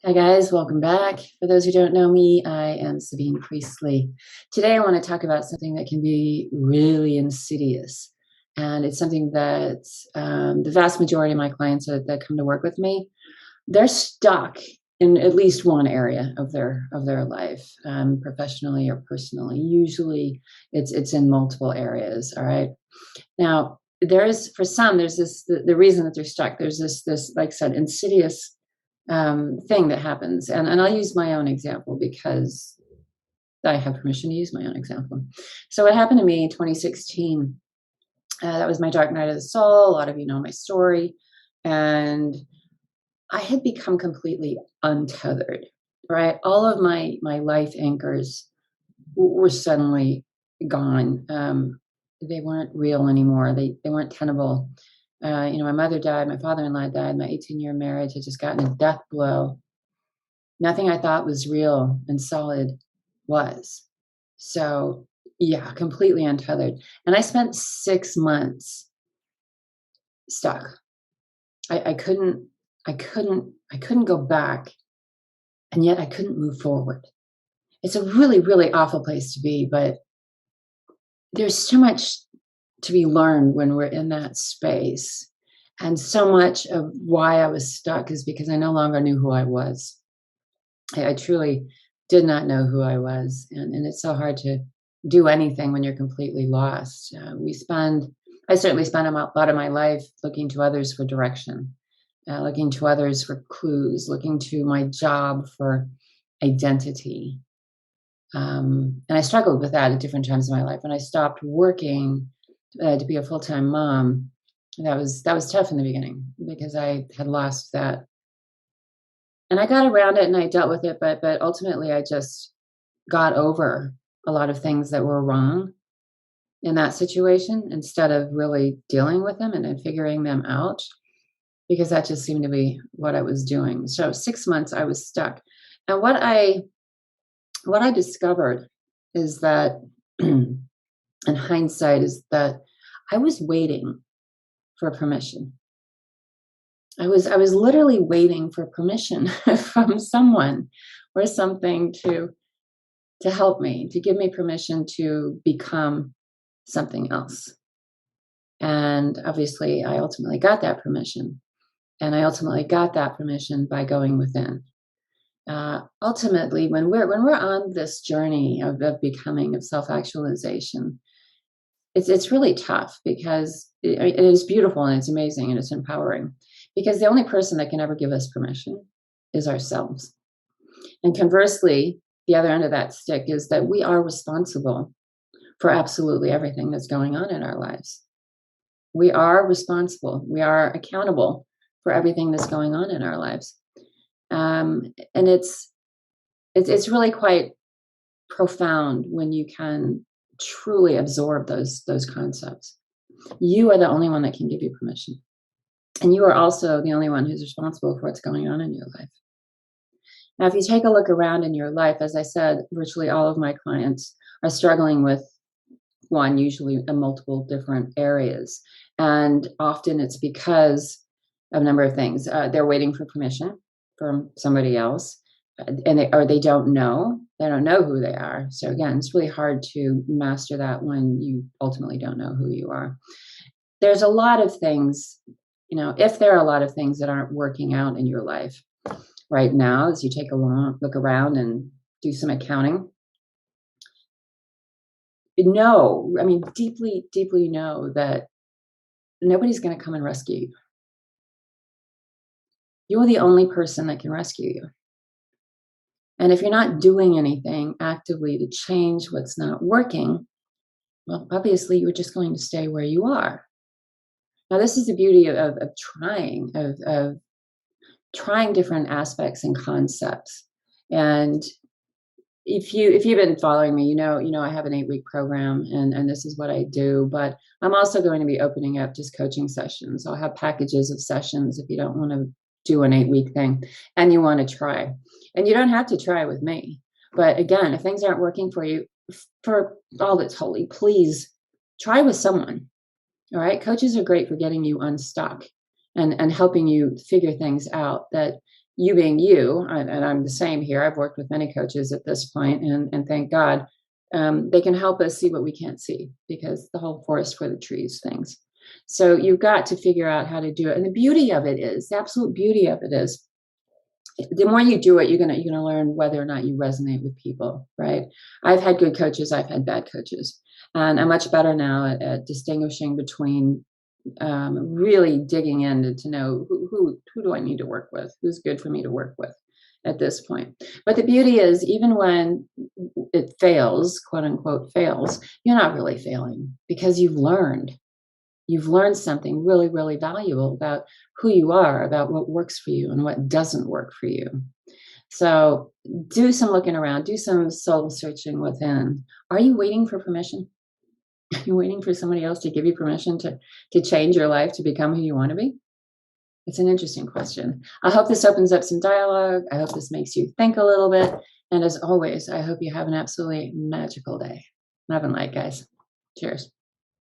Hi guys, welcome back. For those who don't know me, I am Sabine Priestley. Today I want to talk about something that can be really insidious. And it's something that the vast majority of my clients that come to work with me, they're stuck in at least one area of their life, professionally or personally. Usually it's in multiple areas. All right. Now, for some, there's the reason that they're stuck. There's this, like I said, insidious thing that happens. And I'll use my own example because I have permission to use my own example. So what happened to me in 2016, that was my dark night of the soul. A lot of you know my story. And I had become completely untethered, right? All of my life anchors were suddenly gone. They weren't real anymore. They weren't tenable. My mother died, my father-in-law died, my 18-year marriage had just gotten a death blow. Nothing I thought was real and solid was. So yeah, completely untethered. And I spent 6 months stuck. I couldn't go back, and yet I couldn't move forward. It's a really, really awful place to be, but there's so much to be learned when we're in that space. And so much of why I was stuck is because I no longer knew who I was. I truly did not know who I was. And it's so hard to do anything when you're completely lost. I certainly spent a lot of my life looking to others for direction, looking to others for clues, looking to my job for identity. And I struggled with that at different times in my life. When I stopped working to be a full-time mom, that was tough in the beginning because I had lost that. And I got around it and I dealt with it, but ultimately I just got over a lot of things that were wrong in that situation instead of really dealing with them and figuring them out, because that just seemed to be what I was doing. So 6 months I was stuck. And what I discovered is that in hindsight is that I was waiting for permission. I was literally waiting for permission from someone or something to help me, to give me permission to become something else. And obviously I ultimately got that permission. And I ultimately got that permission by going within. Ultimately, when we're on this journey of becoming, of self-actualization, it's really tough because it is beautiful and it's amazing and it's empowering, because the only person that can ever give us permission is ourselves. And conversely, the other end of that stick is that we are responsible for absolutely everything that's going on in our lives. We are responsible. We are accountable for everything that's going on in our lives. And it's really quite profound when you can truly absorb those concepts. You are the only one that can give you permission. And you are also the only one who's responsible for what's going on in your life. Now, if you take a look around in your life, as I said, virtually all of my clients are struggling with one, usually in multiple different areas. And often it's because of a number of things. They're waiting for permission from somebody else, and they don't know who they are. So again, it's really hard to master that when you ultimately don't know who you are. There's a lot of things, if there are a lot of things that aren't working out in your life right now, as you take a long look around and do some accounting, deeply, deeply know that nobody's going to come and rescue you. You're the only person that can rescue you. And if you're not doing anything actively to change what's not working, well, obviously you're just going to stay where you are. Now, this is the beauty of trying different aspects and concepts. And if you've been following me, I have an 8-week program and this is what I do, but I'm also going to be opening up just coaching sessions. I'll have packages of sessions if you don't want to do an 8-week thing and you want to try. And you don't have to try with me. But again, if things aren't working for you, for all that's holy, please try with someone. All right. Coaches are great for getting you unstuck and helping you figure things out that you being you, and I'm the same here. I've worked with many coaches at this point, and thank God, they can help us see what we can't see, because the whole forest for the trees things. So you've got to figure out how to do it. And the beauty of it is, the absolute beauty of it is, the more you do it, you're gonna learn whether or not you resonate with people, right? I've had good coaches, I've had bad coaches, and I'm much better now at distinguishing between, really digging in to know who do I need to work with, who's good for me to work with at this point. But the beauty is, even when it fails, quote unquote fails, you're not really failing, because you've learned something really, really valuable about who you are, about what works for you and what doesn't work for you. So do some looking around, do some soul searching within. Are you waiting for permission? Are you waiting for somebody else to give you permission to change your life to become who you want to be? It's an interesting question. I hope this opens up some dialogue. I hope this makes you think a little bit. And as always, I hope you have an absolutely magical day. Love and light, guys. Cheers.